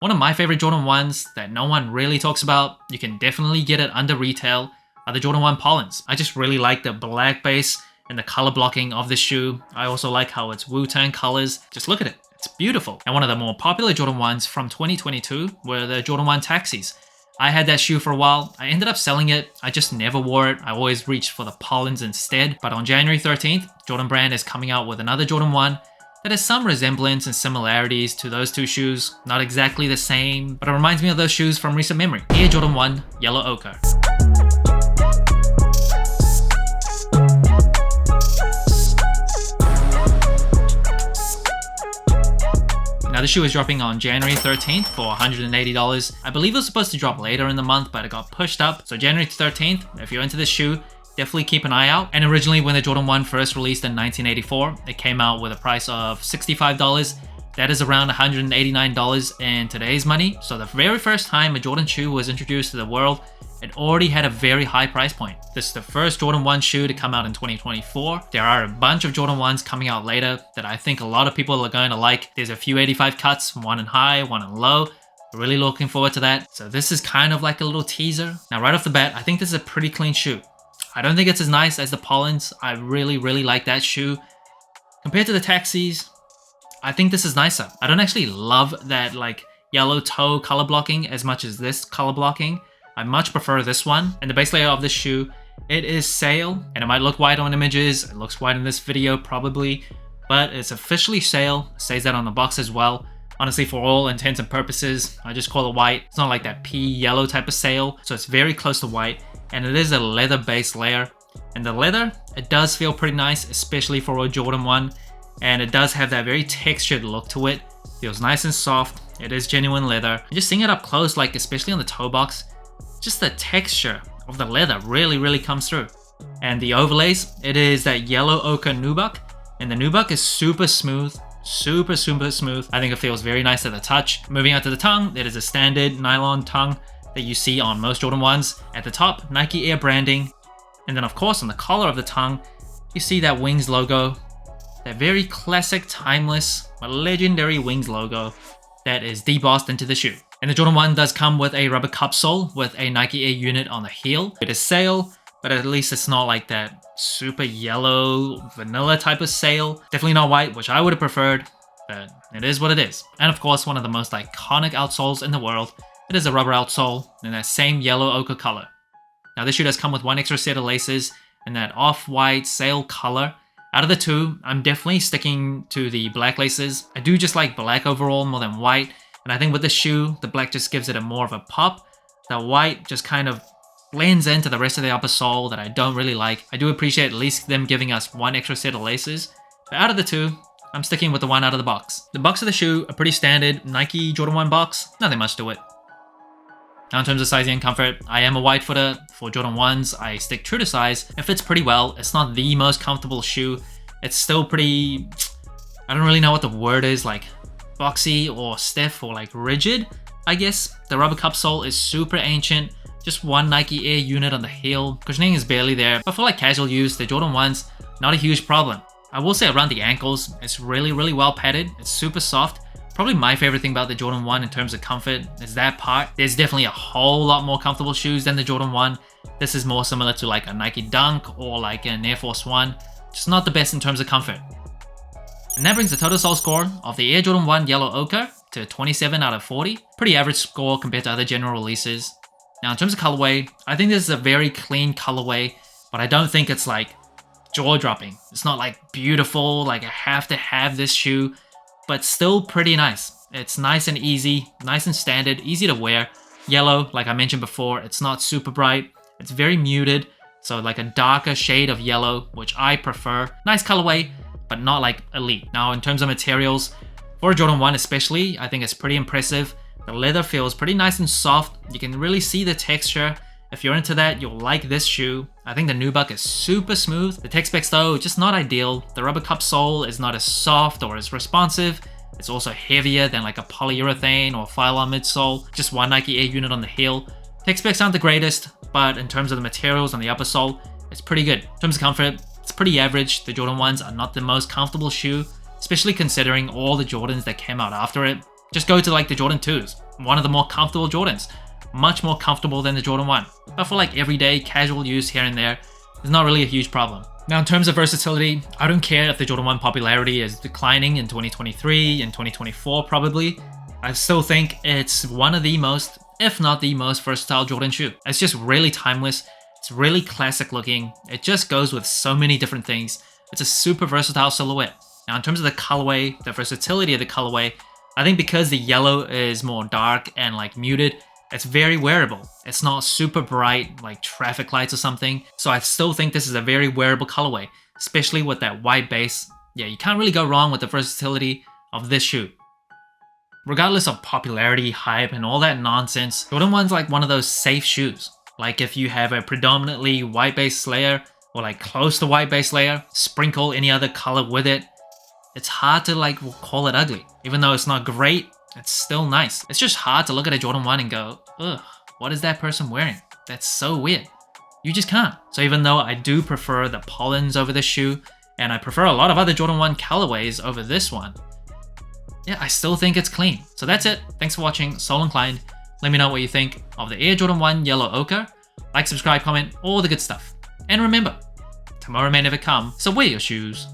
One of my favorite Jordan 1s that no one really talks about, you can definitely get it under retail, are the Jordan 1 Pollens. I just really like the black base and the color blocking of the shoe. I also like how it's Wu-Tang colors. Just look at it, it's beautiful. And one of the more popular Jordan 1s from 2022 were the Jordan 1 Taxis. I had that shoe for a while. I ended up selling it. I just never wore it. I always reached for the Pollens instead. But on January 13th, Jordan Brand is coming out with another Jordan 1 that has some resemblance and similarities to those two shoes. Not exactly the same, but it reminds me of those shoes from recent memory. Air Jordan 1 Yellow Ochre. Now, the shoe is dropping on January 13th for $180. I believe it was supposed to drop later in the month, but it got pushed up. So January 13th, if you're into this shoe, definitely keep an eye out. And originally, when the Jordan 1 first released in 1984, it came out with a price of $65. That is around $189 in today's money. So the very first time a Jordan shoe was introduced to the world, it already had a very high price point. This is the first Jordan 1 shoe to come out in 2024. There are a bunch of Jordan 1s coming out later that I think a lot of people are going to like. There's a few 85 cuts, one in high, one in low. Really looking forward to that. So this is kind of like a little teaser. Now, right off the bat, I think this is a pretty clean shoe. I don't think it's as nice as the Pollens. I really like that shoe. Compared to the Taxis, I think this is nicer. I don't actually love that like yellow toe color blocking as much as this color blocking. I much prefer this one. And the base layer of this shoe, it is sail, and it might look white on images. It looks white in this video probably, but it's officially sail. It says that on the box as well. Honestly, for all intents and purposes, I just call it white. It's not like that pea yellow type of sail, so it's very close to white, and it is a leather base layer. And the leather, it does feel pretty nice, especially for a Jordan 1, and it does have that very textured look to it. Feels nice and soft. It is genuine leather. And just seeing it up close, like especially on the toe box, just the texture of the leather really comes through. And the overlays, it is that yellow ochre nubuck, and the nubuck is super smooth, super smooth. I think it feels very nice to the touch. Moving on to the tongue, it is a standard nylon tongue that you see on most Jordan 1s. At the top, Nike Air branding, and then of course on the collar of the tongue, you see that Wings logo, that very classic, timeless, legendary Wings logo that is debossed into the shoe. And the Jordan 1 does come with a rubber cup sole with a Nike Air unit on the heel. It is sail, but at least it's not like that super yellow vanilla type of sail. Definitely not white, which I would have preferred, but it is what it is. And of course, one of the most iconic outsoles in the world, it is a rubber outsole in that same yellow ochre color. Now, this shoe does come with one extra set of laces in that off-white sail color. Out of the two, I'm definitely sticking to the black laces. I do just like black overall more than white. And I think with this shoe, the black just gives it a more of a pop. The white just kind of blends into the rest of the upper sole that I don't really like. I do appreciate at least them giving us one extra set of laces. But out of the two, I'm sticking with the one out of the box. The box of the shoe, a pretty standard Nike Jordan 1 box. Nothing much to it. Now in terms of sizing and comfort, I am a wide footer. For Jordan 1s, I stick true to size. It fits pretty well. It's not the most comfortable shoe. It's still pretty... I don't really know what the word is, like boxy or stiff or like rigid, I guess. The rubber cup sole is super ancient. Just one Nike Air unit on the heel. Cushioning is barely there, but for like casual use, the Jordan 1s, not a huge problem. I will say around the ankles, it's really well padded. It's super soft. Probably my favorite thing about the Jordan 1 in terms of comfort is that part. There's definitely a whole lot more comfortable shoes than the Jordan 1. This is more similar to like a Nike Dunk or like an Air Force 1. Just not the best in terms of comfort. And that brings the total sole score of the Air Jordan 1 Yellow Ochre to 27 out of 40. Pretty average score compared to other general releases. Now in terms of colorway, I think this is a very clean colorway, but I don't think it's like jaw-dropping. It's not like beautiful, like I have to have this shoe, but still pretty nice. It's nice and easy, nice and standard, easy to wear. Yellow, like I mentioned before, it's not super bright. It's very muted, so like a darker shade of yellow, which I prefer. Nice colorway, but not like elite. Now in terms of materials, for a Jordan 1 especially, I think it's pretty impressive. The leather feels pretty nice and soft. You can really see the texture. If you're into that, you'll like this shoe. I think the nubuck is super smooth. The tech specs though, just not ideal. The rubber cup sole is not as soft or as responsive. It's also heavier than like a polyurethane or Phylon midsole. Just one Nike Air unit on the heel. Tech specs aren't the greatest, but in terms of the materials on the upper sole, it's pretty good. In terms of comfort, it's pretty average. The Jordan 1s are not the most comfortable shoe, especially considering all the Jordans that came out after it. Just go to like the Jordan 2s. one of the more comfortable Jordans. Much more comfortable than the Jordan 1. But for like everyday casual use here and there, it's not really a huge problem. Now in terms of versatility, I don't care if the Jordan 1 popularity is declining in 2023 and 2024 probably. I still think it's one of the most, if not the most versatile Jordan shoe. It's just really timeless, it's really classic looking, it just goes with so many different things. It's a super versatile silhouette. Now in terms of the colorway, the versatility of the colorway, I think because the yellow is more dark and like muted, it's very wearable. It's not super bright like traffic lights or something. So I still think this is a very wearable colorway, especially with that white base. Yeah, you can't really go wrong with the versatility of this shoe. Regardless of popularity, hype, and all that nonsense, Jordan 1's like one of those safe shoes. Like if you have a predominantly white base layer or like close to white base layer, sprinkle any other color with it, it's hard to like call it ugly. Even though it's not great, it's still nice. It's just hard to look at a Jordan 1 and go, ugh, what is that person wearing? That's so weird. You just can't. So even though I do prefer the Pollens over this shoe, and I prefer a lot of other Jordan 1 colorways over this one, yeah, I still think it's clean. So that's it. Thanks for watching. Sole Inclined. Let me know what you think of the Air Jordan 1 Yellow Ochre. Like, subscribe, comment, all the good stuff. And remember, tomorrow may never come, so wear your shoes.